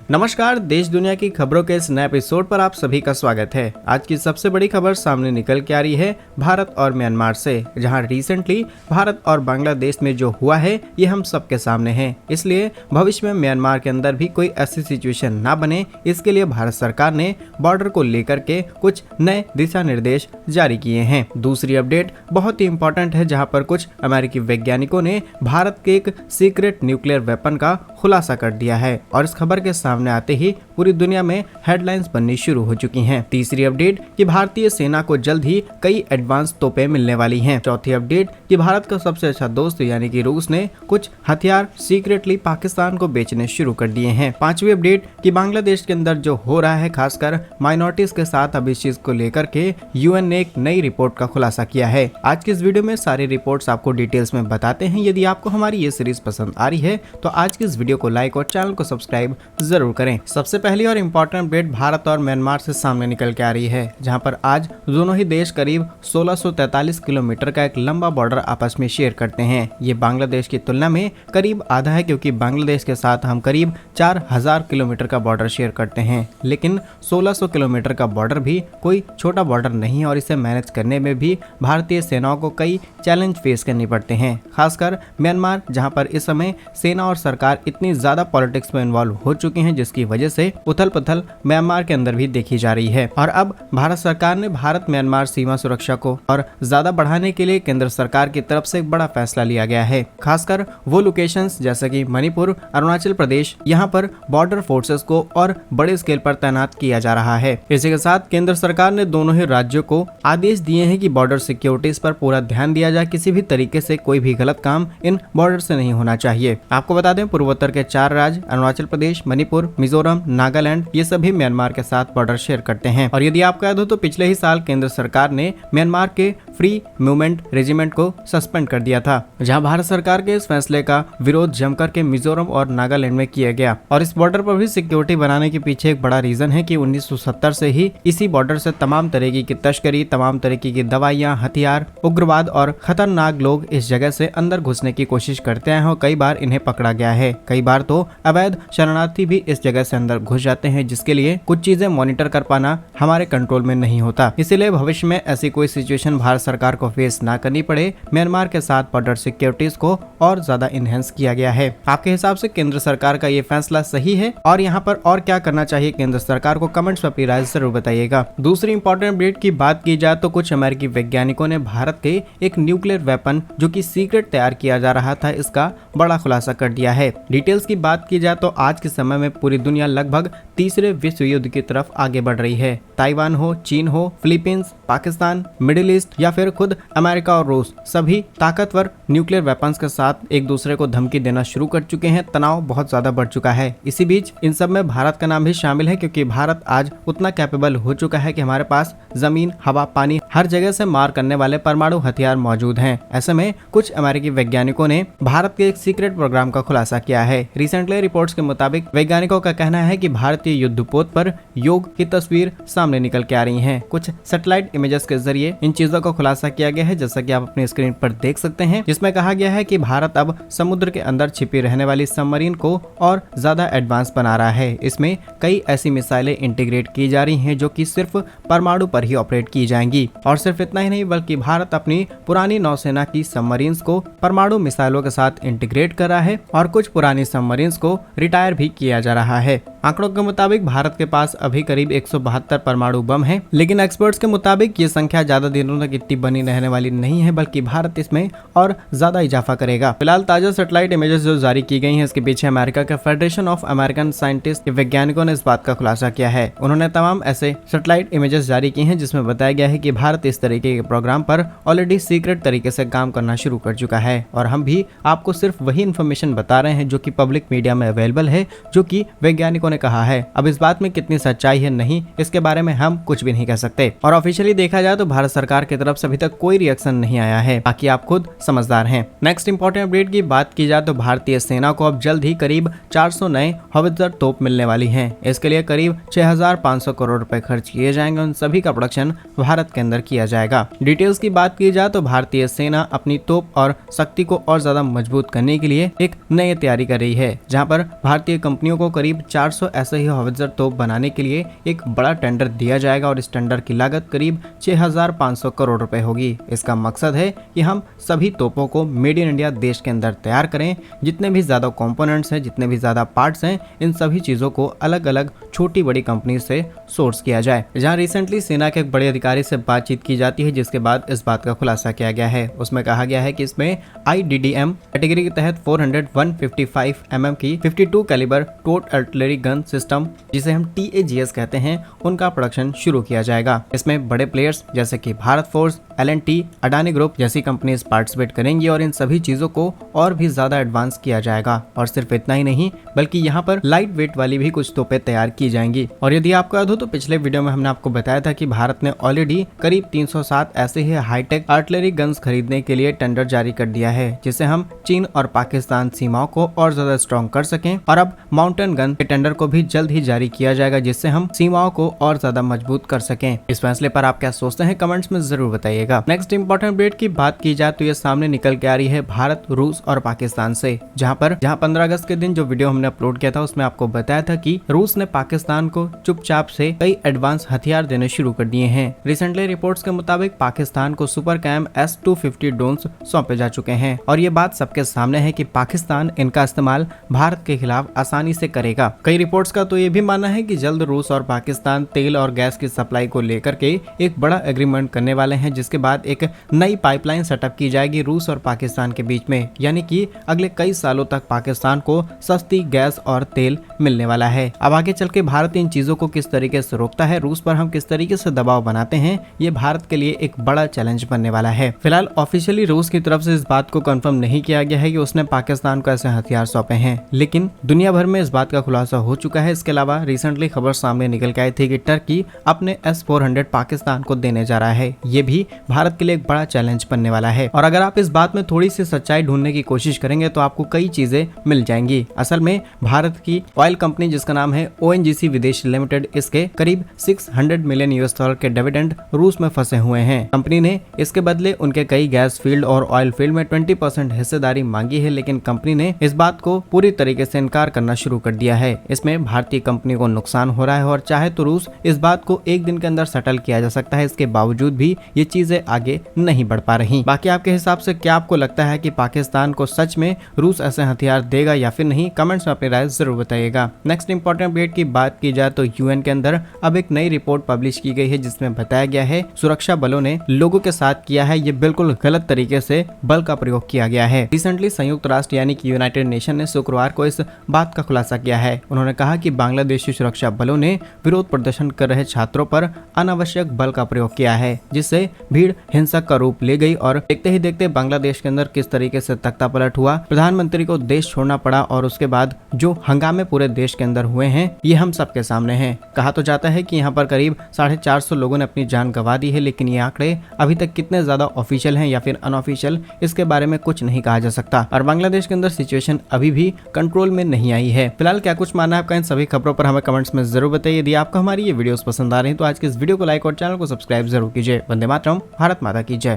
नमस्कार, देश दुनिया की खबरों के इस नए एपिसोड पर आप सभी का स्वागत है। आज की सबसे बड़ी खबर सामने निकल के आ रही है भारत और म्यांमार से, जहां रिसेंटली भारत और बांग्लादेश में जो हुआ है ये हम सबके सामने है। इसलिए भविष्य में म्यांमार के अंदर भी कोई ऐसी सिचुएशन ना बने, इसके लिए भारत सरकार ने बॉर्डर को लेकर के कुछ नए दिशा निर्देश जारी किए हैं। दूसरी अपडेट बहुत ही इंपॉर्टेंट है, जहाँ पर कुछ अमेरिकी वैज्ञानिकों ने भारत के एक सीक्रेट न्यूक्लियर वेपन का खुलासा कर दिया है और इस खबर के सामने आते ही पूरी दुनिया में हेडलाइंस बननी शुरू हो चुकी हैं। तीसरी अपडेट कि भारतीय सेना को जल्द ही कई एडवांस तोपें मिलने वाली हैं। चौथी अपडेट कि भारत का सबसे अच्छा दोस्त यानी कि रूस ने कुछ हथियार सीक्रेटली पाकिस्तान को बेचने शुरू कर दिए हैं। पांचवी अपडेट कि बांग्लादेश के अंदर जो हो रहा है खासकर माइनॉरिटीज के साथ, अब इस चीज को लेकर के यूएन ने एक नई रिपोर्ट का खुलासा किया है। आज की इस वीडियो में सारी रिपोर्ट्स आपको डिटेल्स में बताते हैं। यदि आपको हमारी ये सीरीज पसंद आ रही है तो आज की इस वीडियो को लाइक और चैनल को सब्सक्राइब जरूर करें। सबसे पहली और इम्पोर्टेंट अपडेट भारत और म्यांमार से सामने निकल के आ रही है, जहां पर आज दोनों ही देश करीब 1643 किलोमीटर का एक लंबा बॉर्डर आपस में शेयर करते हैं। ये बांग्लादेश की तुलना में करीब आधा है, क्योंकि बांग्लादेश के साथ हम करीब 4000 किलोमीटर का बॉर्डर शेयर करते हैं। लेकिन 1600 किलोमीटर का बॉर्डर भी कोई छोटा बॉर्डर नहीं है और इसे मैनेज करने में भी भारतीय सेनाओं को कई चैलेंज फेस करने पड़ते हैं। खासकर म्यांमार, जहां पर इस समय सेना और सरकार इतनी ज्यादा पॉलिटिक्स में इन्वॉल्व हो चुकी हैं, जिसकी वजह से उथल पुथल म्यांमार के अंदर भी देखी जा रही है। और अब भारत सरकार ने भारत म्यांमार सीमा सुरक्षा को और ज्यादा बढ़ाने के लिए केंद्र सरकार की तरफ से एक बड़ा फैसला लिया गया है। खासकर वो लोकेशंस जैसे कि मणिपुर, अरुणाचल प्रदेश, यहाँ पर बॉर्डर फोर्सेस को और बड़े स्केल पर तैनात किया जा रहा है। इसी के साथ केंद्र सरकार ने दोनों ही राज्यों को आदेश दिए हैं कि बॉर्डर सिक्योरिटीज पर पूरा ध्यान दिया जाए। किसी भी तरीके से कोई भी गलत काम इन बॉर्डर से नहीं होना चाहिए। आपको बता दें, पूर्वोत्तर के 4 राज्य अरुणाचल प्रदेश, मणिपुर, मिजोरम, नागालैंड, ये सभी म्यांमार के साथ बॉर्डर शेयर करते हैं। और यदि आपको याद हो तो पिछले ही साल केंद्र सरकार ने म्यांमार के फ्री मूवमेंट रेजिमेंट को सस्पेंड कर दिया था, जहां भारत सरकार के इस फैसले का विरोध जमकर के मिजोरम और नागालैंड में किया गया। और इस बॉर्डर पर भी सिक्योरिटी बनाने के पीछे एक बड़ा रीजन है कि 1970 से ही इसी बॉर्डर से तमाम तरीके की तस्करी, तमाम तरीके की दवाइयां, हथियार, उग्रवाद और खतरनाक लोग इस जगह से अंदर घुसने की कोशिश करते हैं और कई बार इन्हें पकड़ा गया है। कई बार तो अवैध शरणार्थी भी इस जगह से अंदर घुस जाते हैं, जिसके लिए कुछ चीजें मॉनिटर कर पाना हमारे कंट्रोल में नहीं होता। इसीलिए भविष्य में ऐसी कोई सिचुएशन भारत सरकार को फेस ना करनी पड़े, म्यांमार के साथ बॉर्डर सिक्योरिटीज को और ज्यादा इनहेंस किया गया है। आपके हिसाब से केंद्र सरकार का ये फैसला सही है? और यहाँ पर और क्या करना चाहिए केंद्र सरकार को? कमेंट्स में अपनी राय जरूर बताइएगा। दूसरी इंपॉर्टेंट अपडेट की बात की जाए तो कुछ अमेरिकी वैज्ञानिकों ने भारत के एक न्यूक्लियर वेपन जो कि सीक्रेट तैयार किया जा रहा था, इसका बड़ा खुलासा कर दिया है। डिटेल्स की बात की जाए तो आज के समय में पूरी दुनिया लगभग तीसरे विश्व युद्ध की तरफ आगे बढ़ रही है। ताइवान हो, चीन हो, फिलीपींस, पाकिस्तान, मिडिल ईस्ट या फिर खुद अमेरिका और रूस, सभी ताकतवर न्यूक्लियर वेपन्स के साथ एक दूसरे को धमकी देना शुरू कर चुके हैं। तनाव बहुत ज्यादा बढ़ चुका है। इसी बीच इन सब में भारत का नाम भी शामिल है, क्योंकि भारत आज उतना कैपेबल हो चुका है कि हमारे पास जमीन, हवा, पानी, हर जगह से मार करने वाले परमाणु हथियार मौजूद हैं। ऐसे में कुछ अमेरिकी वैज्ञानिकों ने भारत के एक सीक्रेट प्रोग्राम का खुलासा किया है। रिसेंटली रिपोर्ट्स के मुताबिक वैज्ञानिकों का कहना है कि भारतीय युद्धपोत पर योग की तस्वीर सामने निकल के आ रही है। कुछ सैटेलाइट इमेजेस के जरिए इन चीजों का खुलासा किया गया है, जैसा कि आप अपनी स्क्रीन पर देख सकते हैं, जिसमें कहा गया है कि भारत अब समुद्र के अंदर छिपी रहने वाली सबमरीन को और ज्यादा एडवांस बना रहा है। इसमें कई ऐसी मिसाइलें इंटीग्रेट की जा रही हैं जो कि सिर्फ परमाणु पर ही ऑपरेट की जाएंगी। और सिर्फ इतना ही नहीं, बल्कि भारत अपनी पुरानी नौसेना की सबमरीन्स को परमाणु मिसाइलों के साथ इंटीग्रेट कर रहा है और कुछ पुरानी सबमरीन्स को रिटायर भी किया जा रहा है। आंकड़ों के मुताबिक भारत के पास अभी करीब 172 परमाणु बम हैं, लेकिन एक्सपर्ट्स के मुताबिक ये संख्या ज्यादा दिनों तक इतनी बनी रहने वाली नहीं है, बल्कि भारत इसमें और ज्यादा इजाफा करेगा। फिलहाल ताजा सैटेलाइट इमेजेस जो जारी की गई हैं, इसके पीछे अमेरिका के फेडरेशन ऑफ अमेरिकन साइंटिस्ट के वैज्ञानिकों ने इस बात का खुलासा किया है। उन्होंने तमाम ऐसे सैटेलाइट इमेजेस जारी की हैं जिसमें बताया गया है कि भारत इस तरीके के प्रोग्राम पर ऑलरेडी सीक्रेट तरीके से काम करना शुरू कर चुका है। और हम भी आपको सिर्फ वही इन्फॉर्मेशन बता रहे हैं जो कि पब्लिक मीडिया में अवेलेबल है, जो कि वैज्ञानिकों ने कहा है। अब इस बात में कितनी सच्चाई है नहीं, इसके बारे में हम कुछ भी नहीं कह सकते। और ऑफिशियली देखा जाए तो भारत सरकार की तरफ से अभी तक कोई रिएक्शन नहीं आया है, बाकी आप खुद समझदार हैं। नेक्स्ट इंपॉर्टेंट अपडेट की बात की जाए तो भारतीय सेना को अब जल्द ही करीब 400 नए हौवित्जर तोप मिलने वाली हैं। इसके लिए करीब 6500 करोड़ रुपए खर्च किए जाएंगे। उन सभी का प्रोडक्शन भारत के अंदर किया जाएगा। डिटेल्स की बात की जाए तो भारतीय सेना अपनी तोप और शक्ति को और ज्यादा मजबूत करने के लिए एक नई तैयारी कर रही है, जहां पर भारतीय कंपनियों को करीब 400 400 ऐसे ही हॉवित्ज़र तोप बनाने के लिए एक बड़ा टेंडर दिया जाएगा और इस टेंडर की लागत करीब 6,500 करोड़ रुपए होगी। इसका मकसद है कि हम सभी तोपों को मेड इन इंडिया देश के अंदर तैयार करें। जितने भी ज्यादा कंपोनेंट्स हैं, जितने भी ज्यादा पार्ट्स हैं, इन सभी चीजों को अलग अलग छोटी बड़ी कंपनी से सोर्स किया जाए। जहां रिसेंटली सेना के एक बड़े अधिकारी से बातचीत की जाती है, जिसके बाद इस बात का खुलासा किया गया है। उसमें कहा गया है कि इसमें IDDM कैटेगरी के तहत 400-155 mm की 52 कैलिबर टोट आर्टिलरी गन सिस्टम, जिसे हम TAGS कहते हैं, उनका प्रोडक्शन शुरू किया जाएगा। इसमें बड़े प्लेयर्स जैसे कि Bharat force, L&T, Adani group जैसी कंपनीज पार्टिसिपेट करेंगी और इन सभी चीजों को और भी ज्यादा एडवांस किया जाएगा। और सिर्फ इतना ही नहीं, बल्कि यहाँ पर लाइट वेट वाली भी कुछ तोपें तैयार की जाएंगी। और यदि आपको याद हो तो पिछले वीडियो में हमने आपको बताया था कि भारत ने ऑलरेडी करीब 307 ऐसे ही हाईटेक आर्टिलरी गन्स खरीदने के लिए टेंडर जारी कर दिया है, जिससे हम चीन और पाकिस्तान सीमाओं को और ज्यादा स्ट्रॉन्ग कर सकें। और अब माउंटेन गन के टेंडर को भी जल्द ही जारी किया जाएगा, जिससे हम सीमाओं को और ज्यादा मजबूत कर सकें। इस फैसले पर आप क्या सोचते हैं, कमेंट्स में जरूर बताइएगा। नेक्स्ट इंपॉर्टेंट अपडेट की बात की जाए तो ये सामने निकल के आ रही है भारत, रूस और पाकिस्तान से, जहां 15 अगस्त के दिन जो वीडियो हमने अपलोड किया था उसमें आपको बताया था कि रूस ने पाकिस्तान को चुपचाप से कई एडवांस हथियार देने शुरू कर दिए हैं। रिसेंटली रिपोर्ट्स के मुताबिक पाकिस्तान को सुपर कैम S-250 ड्रोन्स सौंपे जा चुके हैं और ये बात सबके सामने है कि पाकिस्तान इनका इस्तेमाल भारत के खिलाफ आसानी से करेगा। कई रिपोर्ट्स का तो ये भी मानना है कि जल्द रूस और पाकिस्तान तेल और गैस की सप्लाई को लेकर के एक बड़ा एग्रीमेंट करने वाले हैं, जिसके बाद एक नई पाइपलाइन सेटअप की जाएगी रूस और पाकिस्तान के बीच में। यानी कि अगले कई सालों तक पाकिस्तान को सस्ती गैस और तेल मिलने वाला है। अब आगे चल के भारत इन चीजों को किस तरीके से रोकता है, रूस पर हम किस तरीके से दबाव बनाते हैं, ये भारत के लिए एक बड़ा चैलेंज बनने वाला है। फिलहाल ऑफिशियली रूस की तरफ से इस बात को कंफर्म नहीं किया गया है कि उसने पाकिस्तान को ऐसे हथियार सौंपे हैं, लेकिन दुनिया भर में इस बात का खुलासा हो चुका है। इसके अलावा रिसेंटली खबर सामने निकल के आई थी कि टर्की अपने S-400 पाकिस्तान को देने जा रहा है। ये भी भारत के लिए एक बड़ा चैलेंज बनने वाला है। और अगर आप इस बात में थोड़ी सी सच्चाई ढूंढने की कोशिश करेंगे तो आपको कई चीजें मिल जाएंगी। असल में भारत की ऑयल कंपनी जिसका नाम है ONGC विदेशी लिमिटेड, इसके करीब $600 मिलियन के डिविडेंड रूस में फंसे हुए हैं। कंपनी ने इसके बदले उनके कई गैस फील्ड और ऑयल फील्ड में 20% हिस्सेदारी मांगी है, लेकिन कंपनी ने इस बात को पूरी तरीके से इनकार करना शुरू कर दिया है। इसमें भारतीय कंपनी को नुकसान हो रहा है और चाहे तो रूस इस बात को एक दिन के अंदर सेटल किया जा सकता है। इसके बावजूद भी ये चीजें आगे नहीं बढ़ पा रही। बाकी आपके हिसाब से क्या आपको लगता है कि पाकिस्तान को सच में रूस ऐसे हथियार देगा या फिर नहीं? कमेंट्स में अपनी राय जरूर बताइएगा। नेक्स्ट इंपॉर्टेंट अपडेट की बात की जाए तो यूएन के अंदर अब एक नई रिपोर्ट पब्लिश की गई है, जिसमें बताया गया है सुरक्षा बलों ने लोगों के साथ किया है ये बिल्कुल गलत तरीके से बल का प्रयोग किया गया है। रिसेंटली संयुक्त राष्ट्र यानी कि यूनाइटेड नेशन ने शुक्रवार को इस बात का खुलासा किया है। उन्होंने कहा कि बांग्लादेशी सुरक्षा बलों ने विरोध प्रदर्शन कर रहे छात्रों पर अनावश्यक बल का प्रयोग किया है, जिससे भीड़ हिंसक का रूप ले गई और देखते ही देखते बांग्लादेश के अंदर किस तरीके से तख्ता पलट हुआ, प्रधानमंत्री को देश छोड़ना पड़ा और उसके बाद जो हंगामे पूरे देश के अंदर हुए हैं ये हम सबके सामने हैं। कहा तो जाता है कि यहाँ पर करीब 450 लोगों ने अपनी जान गंवा दी है, लेकिन ये आंकड़े अभी तक कितने ज्यादा ऑफिशियल हैं या फिर अनऑफिशियल, इसके बारे में कुछ नहीं कहा जा सकता। और बांग्लादेश के अंदर सिचुएशन अभी भी कंट्रोल में नहीं आई है। फिलहाल क्या कुछ मानना है आपका इन सभी खबरों पर हमें कमेंट्स में जरूर बताइए। यदि आपको हमारी ये वीडियोस पसंद आ रही है तो आज के इस वीडियो को लाइक और चैनल को सब्सक्राइब जरूर कीजिए। वंदे मातरम, भारत माता की जय।